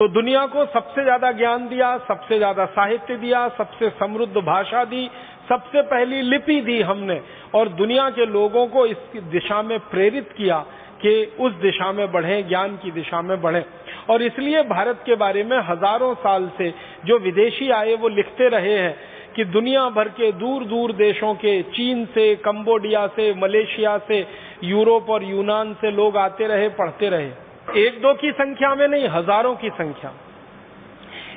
तो दुनिया को सबसे ज्यादा ज्ञान दिया, सबसे ज्यादा साहित्य दिया, सबसे समृद्ध भाषा दी, सबसे पहली लिपि दी हमने, और दुनिया के लोगों को इस दिशा में प्रेरित किया कि उस दिशा में बढ़ें, ज्ञान की दिशा में बढ़ें। और इसलिए भारत के बारे में हजारों साल से जो विदेशी आए वो लिखते रहे हैं कि दुनिया भर के दूर दूर देशों के, चीन से, कंबोडिया से, मलेशिया से, यूरोप और यूनान से लोग आते रहे, पढ़ते रहे, एक दो की संख्या में नहीं, हजारों की संख्या।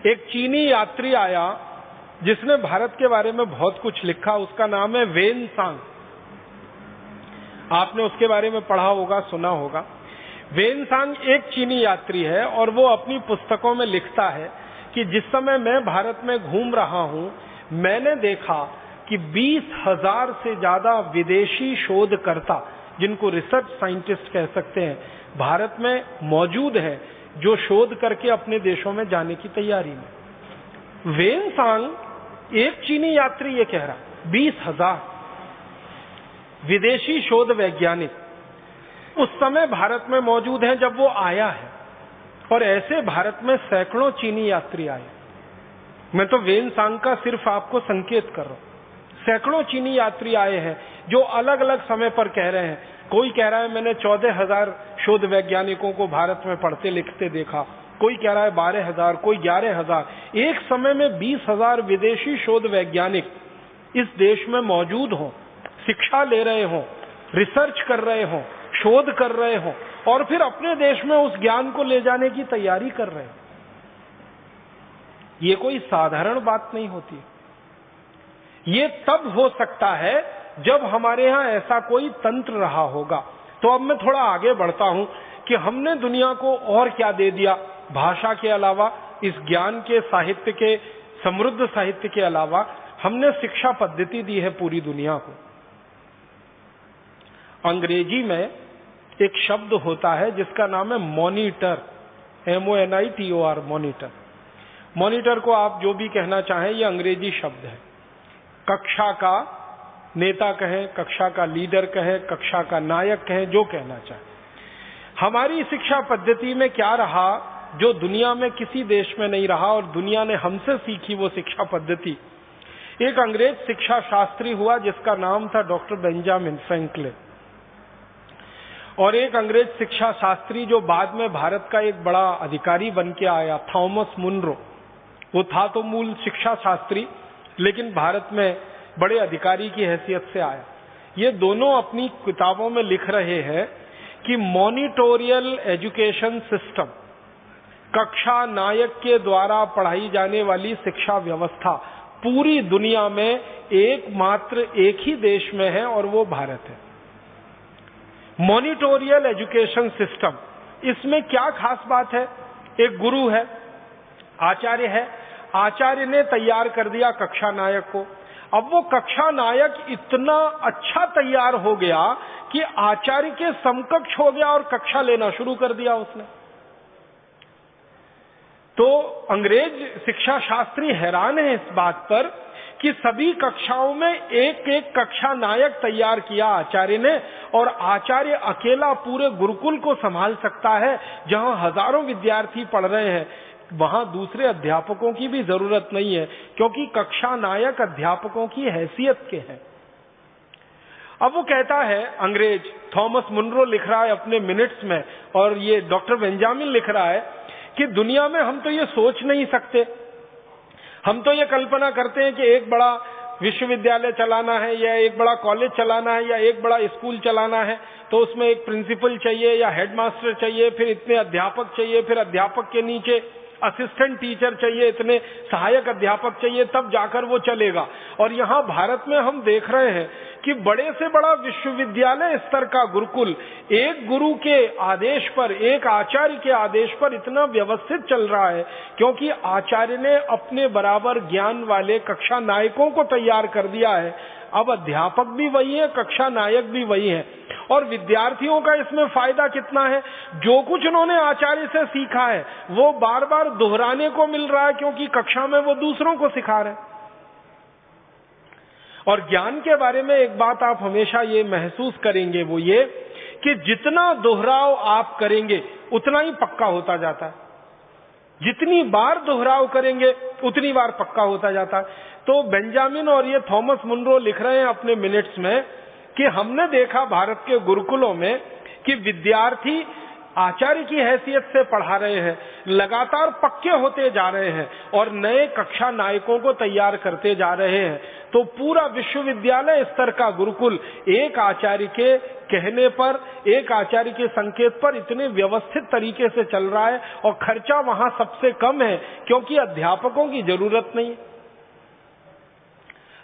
एक चीनी यात्री आया जिसने भारत के बारे में बहुत कुछ लिखा, उसका नाम है वेन सांग। आपने उसके बारे में पढ़ा होगा, सुना होगा। वेन सांग एक चीनी यात्री है और वो अपनी पुस्तकों में लिखता है कि जिस समय मैं भारत में घूम रहा हूं, मैंने देखा कि 20,000 से ज्यादा विदेशी शोधकर्ता, जिनको रिसर्च साइंटिस्ट कह सकते हैं, भारत में मौजूद है, जो शोध करके अपने देशों में जाने की तैयारी में। वेन सांग एक चीनी यात्री ये कह रहा, 20,000 विदेशी शोध वैज्ञानिक उस समय भारत में मौजूद हैं जब वो आया है, और ऐसे भारत में सैकड़ों चीनी यात्री आए। मैं तो वेन सांग का सिर्फ आपको संकेत कर रहा हूं। सैकड़ों चीनी यात्री आए हैं जो अलग अलग समय पर कह रहे हैं। कोई कह रहा है मैंने 14,000 शोध वैज्ञानिकों को भारत में पढ़ते लिखते देखा, कोई कह रहा है 12,000, कोई 11,000। एक समय में 20,000 विदेशी शोध वैज्ञानिक इस देश में मौजूद हों, शिक्षा ले रहे हों, रिसर्च कर रहे हों, शोध कर रहे हों, और फिर अपने देश में उस ज्ञान को ले जाने की तैयारी कर रहे हैं। ये कोई साधारण बात नहीं होती। ये तब हो सकता है जब हमारे यहां ऐसा कोई तंत्र रहा होगा। तो अब मैं थोड़ा आगे बढ़ता हूं कि हमने दुनिया को और क्या दे दिया। भाषा के अलावा, इस ज्ञान के, साहित्य के, समृद्ध साहित्य के अलावा हमने शिक्षा पद्धति दी है पूरी दुनिया को। अंग्रेजी में एक शब्द होता है जिसका नाम है मॉनिटर, MONITOR, मॉनिटर। मॉनिटर को आप जो भी कहना चाहें, ये अंग्रेजी शब्द है। कक्षा का नेता कहें, कक्षा का लीडर कहें, कक्षा का नायक कहें, जो कहना चाहें। हमारी शिक्षा पद्धति में क्या रहा जो दुनिया में किसी देश में नहीं रहा, और दुनिया ने हमसे सीखी वो शिक्षा पद्धति। एक अंग्रेज शिक्षा शास्त्री हुआ जिसका नाम था डॉक्टर बेंजामिन फ्रैंकलिन, और एक अंग्रेज शिक्षा शास्त्री जो बाद में भारत का एक बड़ा अधिकारी बन के आया, थॉमस मुनरो। वो था तो मूल शिक्षा शास्त्री, लेकिन भारत में बड़े अधिकारी की हैसियत से आया। ये दोनों अपनी किताबों में लिख रहे हैं कि मॉनिटोरियल एजुकेशन सिस्टम, कक्षा नायक के द्वारा पढ़ाई जाने वाली शिक्षा व्यवस्था पूरी दुनिया में एकमात्र एक ही देश में है, और वो भारत है। मॉनिटोरियल एजुकेशन सिस्टम, इसमें क्या खास बात है? एक गुरु है, आचार्य है, आचार्य ने तैयार कर दिया कक्षा नायक को। अब वो कक्षा नायक इतना अच्छा तैयार हो गया कि आचार्य के समकक्ष हो गया और कक्षा लेना शुरू कर दिया उसने। तो अंग्रेज शिक्षा शास्त्री हैरान है इस बात पर कि सभी कक्षाओं में एक एक कक्षा नायक तैयार किया आचार्य ने, और आचार्य अकेला पूरे गुरुकुल को संभाल सकता है। जहां हजारों विद्यार्थी पढ़ रहे हैं, वहां दूसरे अध्यापकों की भी जरूरत नहीं है, क्योंकि कक्षा नायक अध्यापकों की हैसियत के हैं। अब वो कहता है, अंग्रेज थॉमस मुनरो लिख रहा है अपने मिनट्स में, और ये डॉक्टर बेंजामिन लिख रहा है कि दुनिया में हम तो ये सोच नहीं सकते, हम तो ये कल्पना करते हैं कि एक बड़ा विश्वविद्यालय चलाना है, या एक बड़ा कॉलेज चलाना है, या एक बड़ा स्कूल चलाना है, तो उसमें एक प्रिंसिपल चाहिए या हेडमास्टर चाहिए, फिर इतने अध्यापक चाहिए, फिर अध्यापक के नीचे असिस्टेंट टीचर चाहिए, इतने सहायक अध्यापक चाहिए, तब जाकर वो चलेगा। और यहाँ भारत में हम देख रहे हैं कि बड़े से बड़ा विश्वविद्यालय स्तर का गुरुकुल एक गुरु के आदेश पर, एक आचार्य के आदेश पर इतना व्यवस्थित चल रहा है, क्योंकि आचार्य ने अपने बराबर ज्ञान वाले कक्षा नायकों को तैयार कर दिया है। अब अध्यापक भी वही है, कक्षा नायक भी वही है, और विद्यार्थियों का इसमें फायदा कितना है? जो कुछ उन्होंने आचार्य से सीखा है वो बार बार दोहराने को मिल रहा है, क्योंकि कक्षा में वो दूसरों को सिखा रहे हैं। और ज्ञान के बारे में एक बात आप हमेशा ये महसूस करेंगे, वो ये कि जितना दोहराव आप करेंगे उतना ही पक्का होता जाता है। जितनी बार दोहराव करेंगे उतनी बार पक्का होता जाता है। तो बेंजामिन और ये थॉमस मुनरो लिख रहे हैं अपने मिनट्स में कि हमने देखा भारत के गुरुकुलों में कि विद्यार्थी आचार्य की हैसियत से पढ़ा रहे हैं, लगातार पक्के होते जा रहे हैं और नए कक्षा नायकों को तैयार करते जा रहे हैं। तो पूरा विश्वविद्यालय स्तर का गुरुकुल एक आचार्य के कहने पर, एक आचार्य के संकेत पर इतने व्यवस्थित तरीके से चल रहा है और खर्चा वहां सबसे कम है क्योंकि अध्यापकों की जरूरत नहीं है।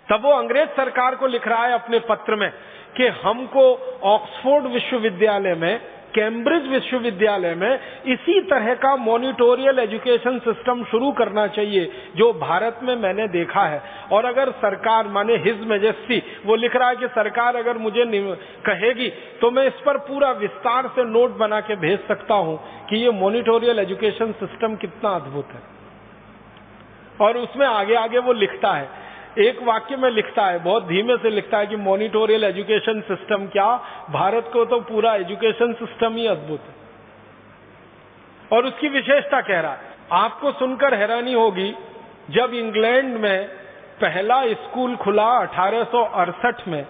तब वो अंग्रेज सरकार को लिख रहा है अपने पत्र में कि हमको ऑक्सफोर्ड विश्वविद्यालय में, कैम्ब्रिज विश्वविद्यालय में इसी तरह का मॉनिटोरियल एजुकेशन सिस्टम शुरू करना चाहिए जो भारत में मैंने देखा है। और अगर सरकार, माने हिज मैजेस्टी, वो लिख रहा है कि सरकार अगर मुझे कहेगी तो मैं इस पर पूरा विस्तार से नोट बना के भेज सकता हूं कि ये मॉनिटोरियल एजुकेशन सिस्टम कितना अद्भुत है। और उसमें आगे आगे वो लिखता है, एक वाक्य में लिखता है, बहुत धीमे से लिखता है कि मॉनिटोरियल एजुकेशन सिस्टम क्या, भारत को तो पूरा एजुकेशन सिस्टम ही अद्भुत है। और उसकी विशेषता कह रहा है, आपको सुनकर हैरानी होगी, जब इंग्लैंड में पहला स्कूल खुला 1868 में,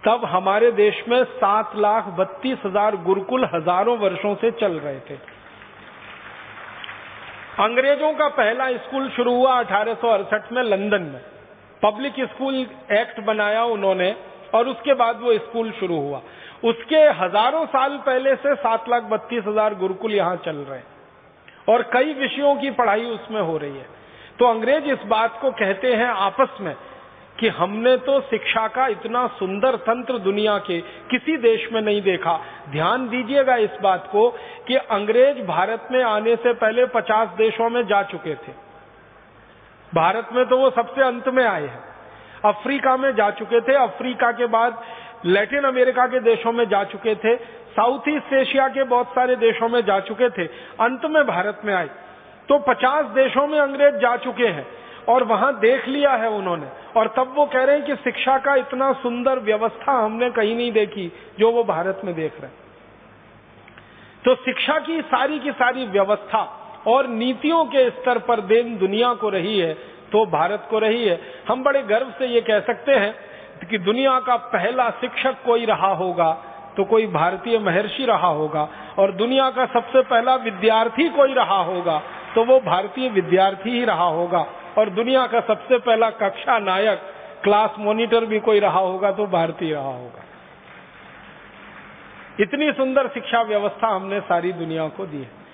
तब हमारे देश में 7,32,000 गुरुकुल हजारों वर्षों से चल रहे थे। अंग्रेजों का पहला स्कूल शुरू हुआ 1868 में लंदन में, पब्लिक स्कूल एक्ट बनाया उन्होंने और उसके बाद वो स्कूल शुरू हुआ। उसके हजारों साल पहले से 7,32,000 गुरुकुल यहाँ चल रहे हैं और कई विषयों की पढ़ाई उसमें हो रही है। तो अंग्रेज इस बात को कहते हैं आपस में कि हमने तो शिक्षा का इतना सुंदर तंत्र दुनिया के किसी देश में नहीं देखा। ध्यान दीजिएगा इस बात को कि अंग्रेज भारत में आने से पहले 50 देशों में जा चुके थे। भारत में तो वो सबसे अंत में आए हैं। अफ्रीका में जा चुके थे, अफ्रीका के बाद लैटिन अमेरिका के देशों में जा चुके थे, साउथ ईस्ट एशिया के बहुत सारे देशों में जा चुके थे, अंत में भारत में आए। तो 50 देशों में अंग्रेज जा चुके हैं और वहां देख लिया है उन्होंने। और तब वो कह रहे हैं कि शिक्षा का इतना सुंदर व्यवस्था हमने कहीं नहीं देखी जो वो भारत में देख रहे हैं। तो शिक्षा की सारी व्यवस्था और नीतियों के स्तर पर देन दुनिया को रही है तो भारत को रही है। हम बड़े गर्व से ये कह सकते हैं कि दुनिया का पहला शिक्षक कोई रहा होगा तो कोई भारतीय महर्षि रहा होगा, और दुनिया का सबसे पहला विद्यार्थी कोई रहा होगा तो वो भारतीय विद्यार्थी ही रहा होगा, और दुनिया का सबसे पहला कक्षा नायक, क्लास मॉनिटर भी कोई रहा होगा तो भारतीय रहा होगा। इतनी सुंदर शिक्षा व्यवस्था हमने सारी दुनिया को दी है।